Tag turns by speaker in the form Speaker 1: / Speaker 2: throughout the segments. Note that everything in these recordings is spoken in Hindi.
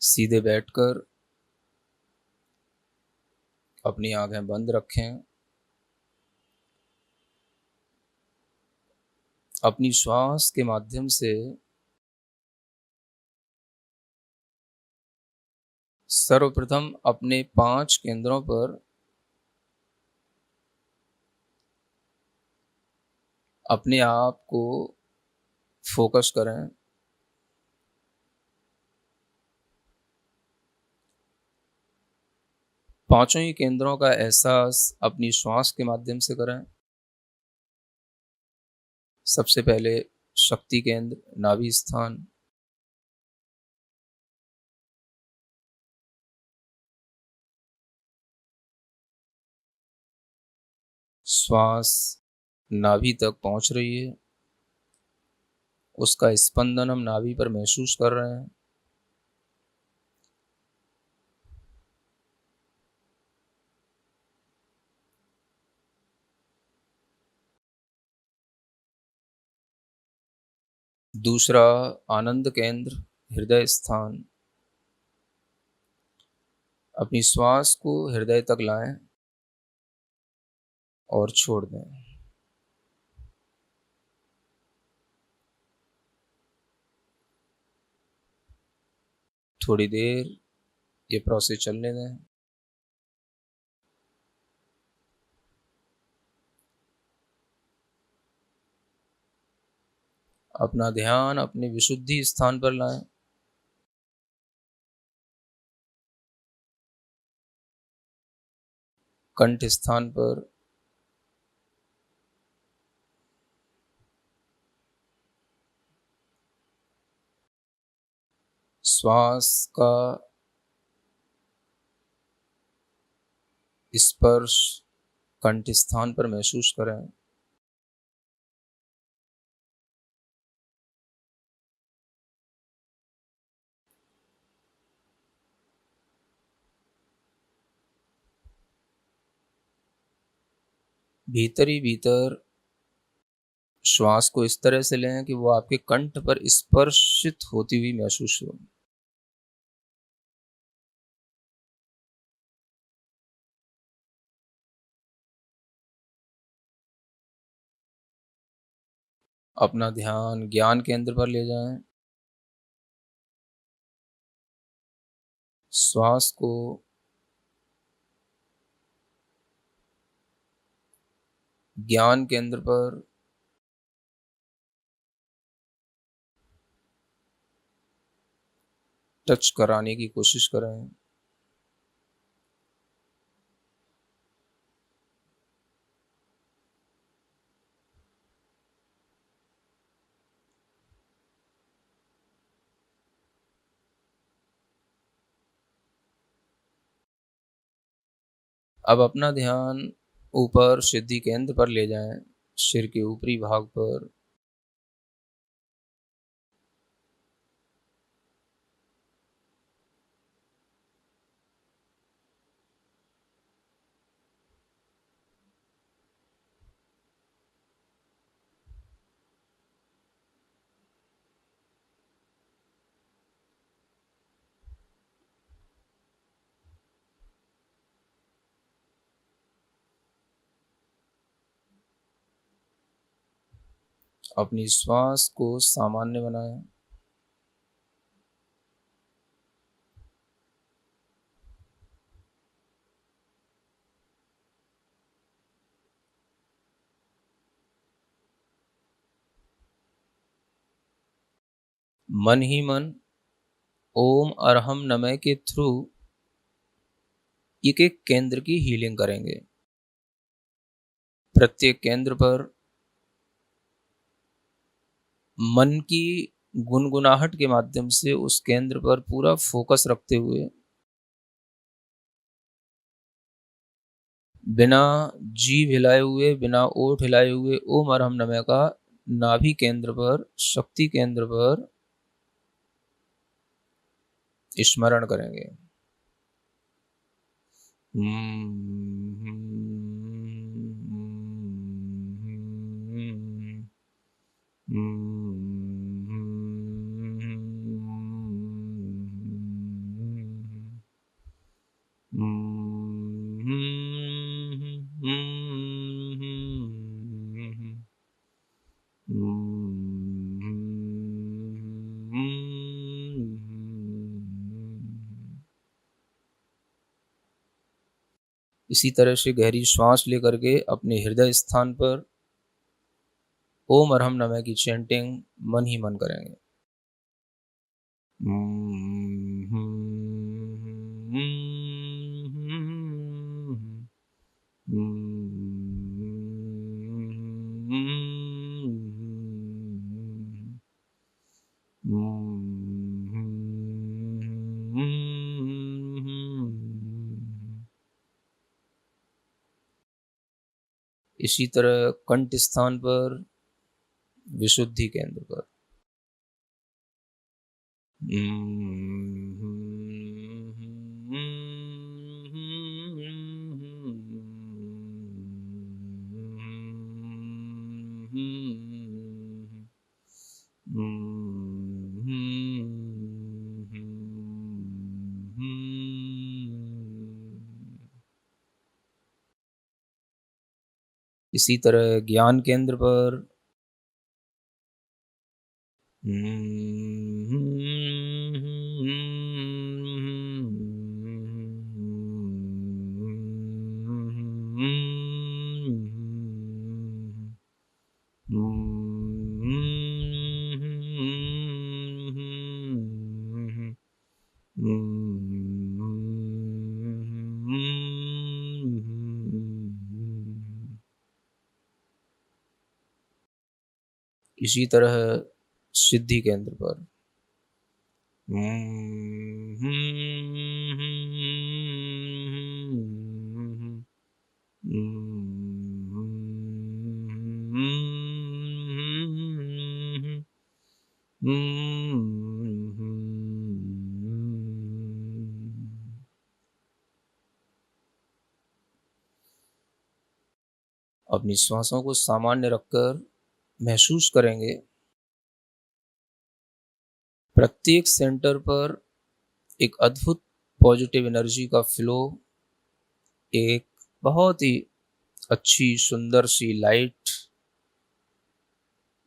Speaker 1: सीधे बैठकर अपनी आंखें बंद रखें। अपनी श्वास के माध्यम से सर्वप्रथम अपने 5 केंद्रों पर अपने आप को फोकस करें। पांचों ही केंद्रों का एहसास अपनी श्वास के माध्यम से करें। सबसे पहले शक्ति केंद्र, नाभि स्थान। श्वास नाभि तक पहुंच रही है, उसका स्पंदन हम नाभि पर महसूस कर रहे हैं। दूसरा आनंद केंद्र, हृदय स्थान। अपनी श्वास को हृदय तक लाएं और छोड़ दें। थोड़ी देर ये प्रोसेस चलने दें। अपना ध्यान अपने विशुद्धि स्थान पर लाएं। कंठ स्थान पर। श्वास का स्पर्श कंठ स्थान पर महसूस करें। भीतर ही भीतर श्वास को इस तरह से लें कि वो आपके कंठ पर स्पर्शित होती हुई महसूस हो। अपना ध्यान ज्ञान केंद्र पर ले जाएं। श्वास को ज्ञान केंद्र पर टच कराने की कोशिश करें। अब अपना ध्यान ऊपर सिद्धि केंद्र पर ले जाएं, सिर के ऊपरी भाग पर। अपनी श्वास को सामान्य बनाएं। मन ही मन ओम अरहम नमः के थ्रू एक एक केंद्र की हीलिंग करेंगे। प्रत्येक केंद्र पर मन की गुनगुनाहट के माध्यम से उस केंद्र पर पूरा फोकस रखते हुए, बिना जीभ हिलाए हुए, बिना ओठ हिलाए हुए ओम अरहम नमः का नाभि केंद्र पर, शक्ति केंद्र पर स्मरण करेंगे। इसी तरह से गहरी श्वास लेकर के अपने हृदय स्थान पर ओम अरहम नमः की चैंटिंग मन ही मन करेंगे। इसी तरह कंठ स्थान पर विशुद्धि केंद्र पर इसी तरह ज्ञान केंद्र पर इसी तरह सिद्धि केंद्र पर अपनी श्वासों को सामान्य रखकर महसूस करेंगे प्रत्येक सेंटर पर एक अद्भुत पॉजिटिव एनर्जी का फ्लो, एक बहुत ही अच्छी सुंदर सी लाइट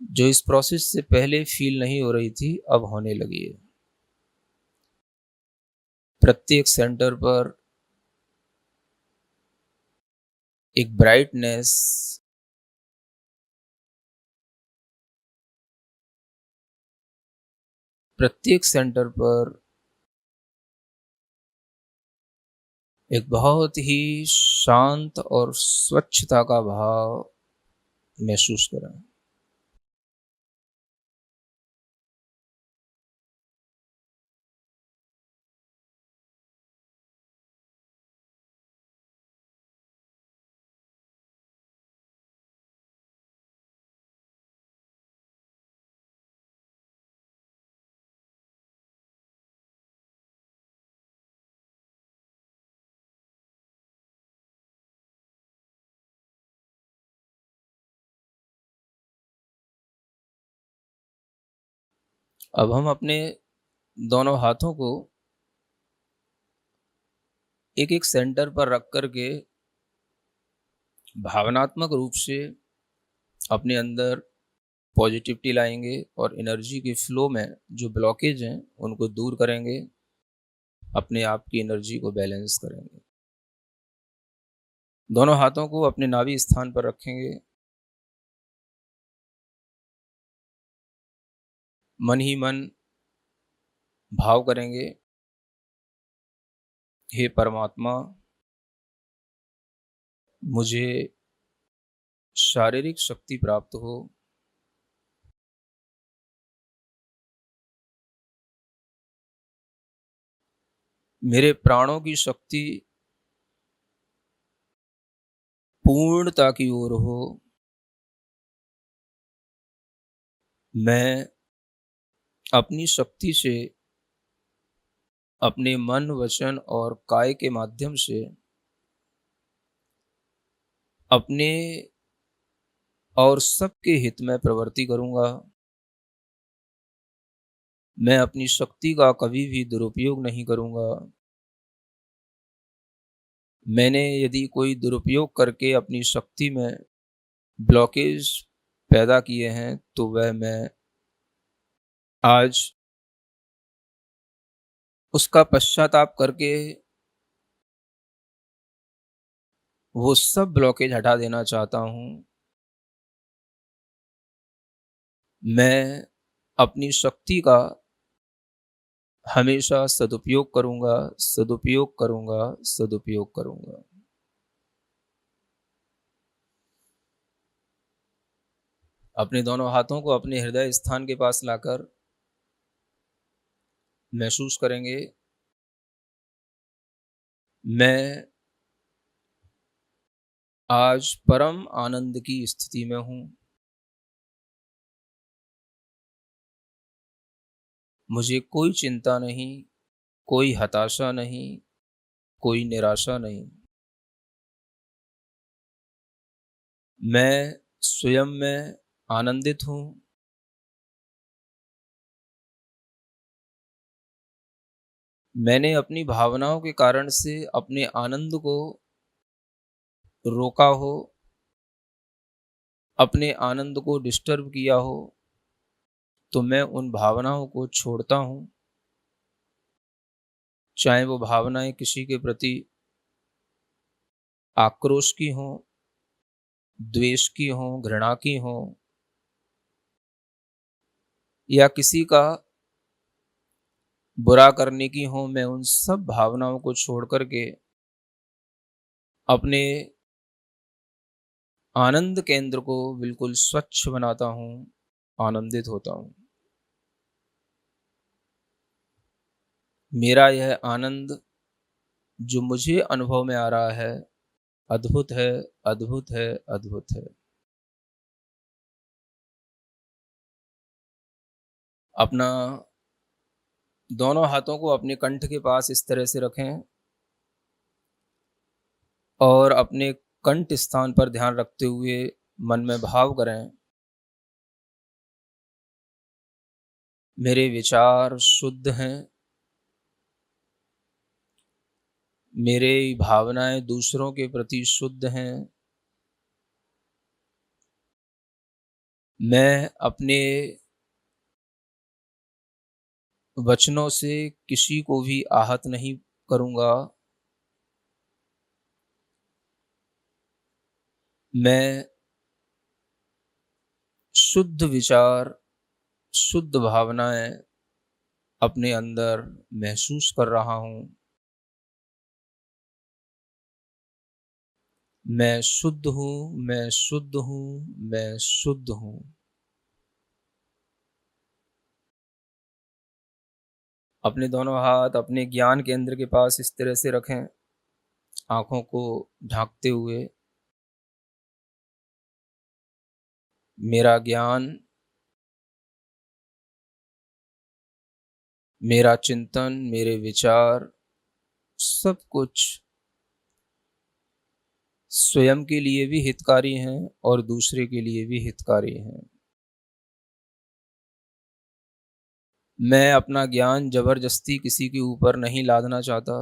Speaker 1: जो इस प्रोसेस से पहले फील नहीं हो रही थी अब होने लगी है। प्रत्येक सेंटर पर एक ब्राइटनेस, प्रत्येक सेंटर पर एक बहुत ही शांत और स्वच्छता का भाव महसूस करें। अब हम अपने दोनों हाथों को एक एक सेंटर पर रख करके भावनात्मक रूप से अपने अंदर पॉजिटिविटी लाएंगे और एनर्जी के फ्लो में जो ब्लॉकेज हैं उनको दूर करेंगे, अपने आप की एनर्जी को बैलेंस करेंगे। दोनों हाथों को अपने नाभि स्थान पर रखेंगे, मन ही मन भाव करेंगे, हे परमात्मा, मुझे शारीरिक शक्ति प्राप्त हो, मेरे प्राणों की शक्ति पूर्णता की ओर हो, मैं अपनी शक्ति से अपने मन, वचन और काय के माध्यम से अपने और सबके हित में प्रवृत्ति करूंगा। मैं अपनी शक्ति का कभी भी दुरुपयोग नहीं करूंगा। मैंने यदि कोई दुरुपयोग करके अपनी शक्ति में ब्लॉकेज पैदा किए हैं तो वह मैं आज उसका पश्चाताप करके वो सब ब्लॉकेज हटा देना चाहता हूँ। मैं अपनी शक्ति का हमेशा सदुपयोग करूँगा, सदुपयोग करूँगा, सदुपयोग करूँगा। अपने दोनों हाथों को अपने हृदय स्थान के पास लाकर महसूस करेंगे, मैं आज परम आनंद की स्थिति में हूँ। मुझे कोई चिंता नहीं, कोई हताशा नहीं, कोई निराशा नहीं। मैं स्वयं में आनंदित हूँ। मैंने अपनी भावनाओं के कारण से अपने आनंद को रोका हो, अपने आनंद को डिस्टर्ब किया हो, तो मैं उन भावनाओं को छोड़ता हूँ। चाहे वो भावनाएं किसी के प्रति आक्रोश की हों, द्वेष की हों, घृणा की हों, या किसी का बुरा करने की हों, मैं उन सब भावनाओं को छोड़ कर के अपने आनंद केंद्र को बिल्कुल स्वच्छ बनाता हूँ, आनंदित होता हूँ। मेरा यह आनंद जो मुझे अनुभव में आ रहा है, अद्भुत है, अद्भुत है, अद्भुत है। अपना दोनों हाथों को अपने कंठ के पास इस तरह से रखें और अपने कंठ स्थान पर ध्यान रखते हुए मन में भाव करें, मेरे विचार शुद्ध हैं, मेरे भावनाएं दूसरों के प्रति शुद्ध हैं। मैं अपने वचनों से किसी को भी आहत नहीं करूँगा। मैं शुद्ध विचार, शुद्ध भावनाएं अपने अंदर महसूस कर रहा हूँ। मैं शुद्ध हूँ, मैं शुद्ध हूँ, मैं शुद्ध हूँ। अपने दोनों हाथ अपने ज्ञान केंद्र के पास इस तरह से रखें, आंखों को ढांकते हुए। मेरा ज्ञान, मेरा चिंतन, मेरे विचार, सब कुछ स्वयं के लिए भी हितकारी हैं और दूसरे के लिए भी हितकारी हैं। मैं अपना ज्ञान जबरदस्ती किसी के ऊपर नहीं लादना चाहता।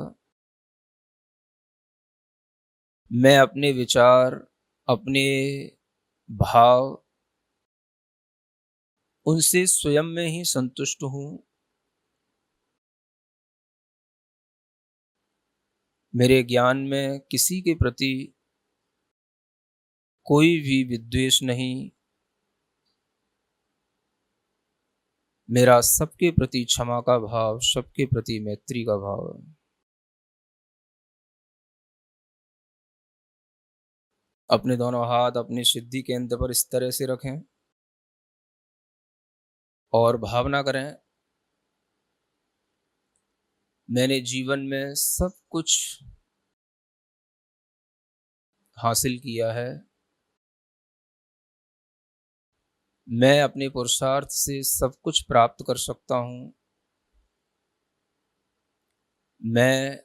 Speaker 1: मैं अपने विचार, अपने भाव, उनसे स्वयं में ही संतुष्ट हूँ। मेरे ज्ञान में किसी के प्रति कोई भी विद्वेष नहीं। मेरा सबके प्रति क्षमा का भाव, सबके प्रति मैत्री का भाव है। अपने दोनों हाथ अपने सिद्धि केंद्र पर इस तरह से रखें और भावना करें, मैंने जीवन में सब कुछ हासिल किया है। मैं अपने पुरुषार्थ से सब कुछ प्राप्त कर सकता हूँ। मैं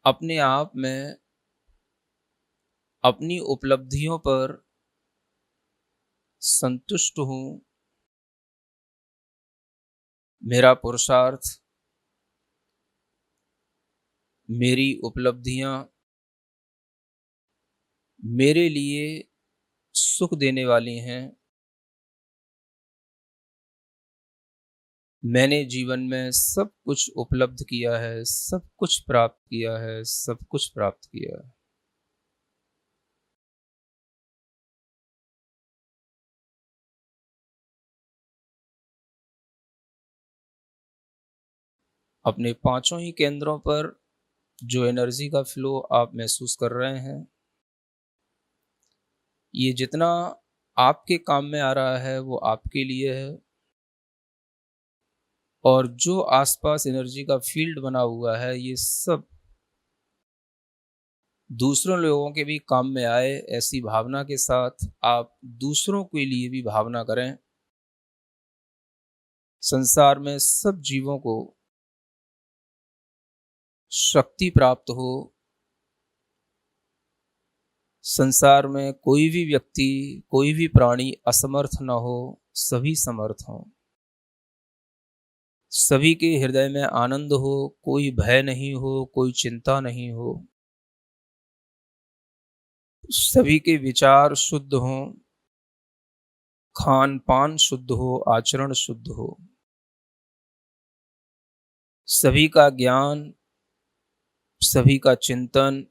Speaker 1: अपने आप में अपनी उपलब्धियों पर संतुष्ट हूँ। मेरा पुरुषार्थ, मेरी उपलब्धियाँ मेरे लिए सुख देने वाली हैं। मैंने जीवन में सब कुछ उपलब्ध किया है, सब कुछ प्राप्त किया है, सब कुछ प्राप्त किया है। अपने पांचों ही केंद्रों पर जो एनर्जी का फ्लो आप महसूस कर रहे हैं, ये जितना आपके काम में आ रहा है वो आपके लिए है, और जो आसपास एनर्जी का फील्ड बना हुआ है ये सब दूसरों लोगों के भी काम में आए, ऐसी भावना के साथ आप दूसरों के लिए भी भावना करें। संसार में सब जीवों को शक्ति प्राप्त हो, संसार में कोई भी व्यक्ति, कोई भी प्राणी असमर्थ न हो, सभी समर्थ हों। सभी के हृदय में आनंद हो, कोई भय नहीं हो, कोई चिंता नहीं हो। सभी के विचार शुद्ध हों, खान पान शुद्ध हो, आचरण शुद्ध हो। सभी का ज्ञान, सभी का चिंतन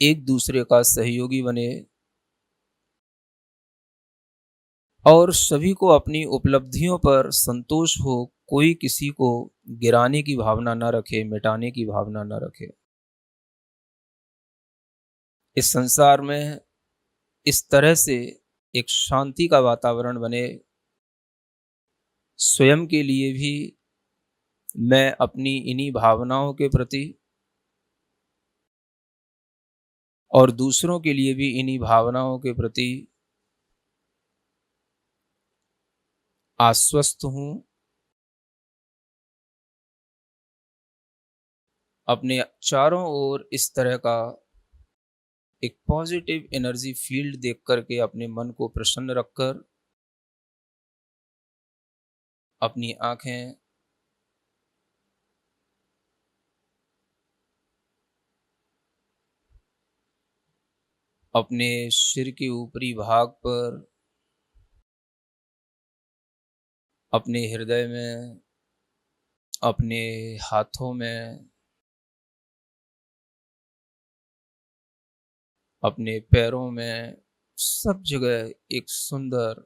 Speaker 1: एक दूसरे का सहयोगी बने, और सभी को अपनी उपलब्धियों पर संतोष हो, कोई किसी को गिराने की भावना न रखे, मिटाने की भावना न रखे। इस संसार में इस तरह से एक शांति का वातावरण बने। स्वयं के लिए भी मैं अपनी इन्हीं भावनाओं के प्रति और दूसरों के लिए भी इन्हीं भावनाओं के प्रति आश्वस्त हूं। अपने चारों ओर इस तरह का एक पॉजिटिव एनर्जी फील्ड देख करके अपने मन को प्रसन्न रखकर अपनी आंखें अपने सिर के ऊपरी भाग पर, अपने हृदय में, अपने हाथों में, अपने पैरों में, सब जगह एक सुंदर,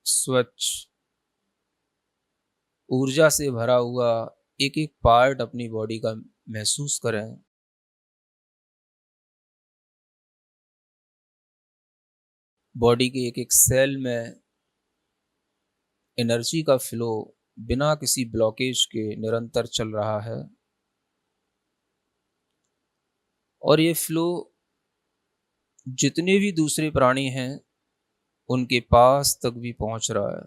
Speaker 1: स्वच्छ, ऊर्जा से भरा हुआ एक एक पार्ट अपनी बॉडी का महसूस करें। बॉडी के एक एक सेल में एनर्जी का फ्लो बिना किसी ब्लॉकेज के निरंतर चल रहा है, और ये फ्लो जितने भी दूसरे प्राणी हैं उनके पास तक भी पहुंच रहा है।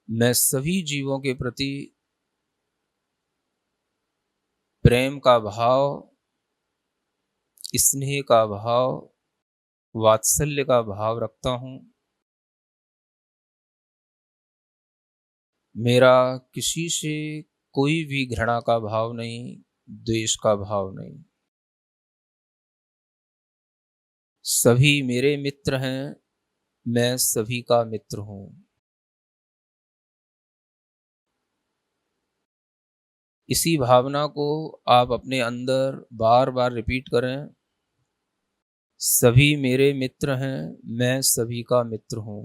Speaker 1: मैं सभी जीवों के प्रति प्रेम का भाव, स्नेह का भाव, वात्सल्य का भाव रखता हूं। मेरा किसी से कोई भी घृणा का भाव नहीं, द्वेष का भाव नहीं। सभी मेरे मित्र हैं, मैं सभी का मित्र हूं। इसी भावना को आप अपने अंदर बार बार रिपीट करें। सभी मेरे मित्र हैं, मैं सभी का मित्र हूं।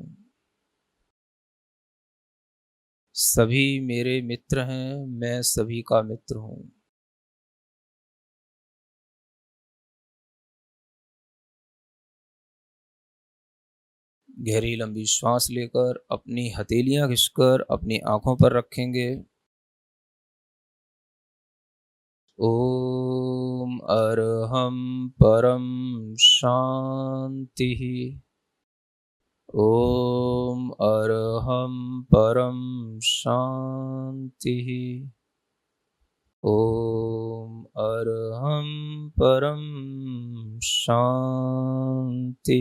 Speaker 1: सभी मेरे मित्र हैं, मैं सभी का मित्र हूं। गहरी लंबी श्वास लेकर अपनी हथेलियां घिसकर अपनी आंखों पर रखेंगे। ओम अरहम परम शांति। ओम अरहम परम शांति। ओम अरहम परम शांति।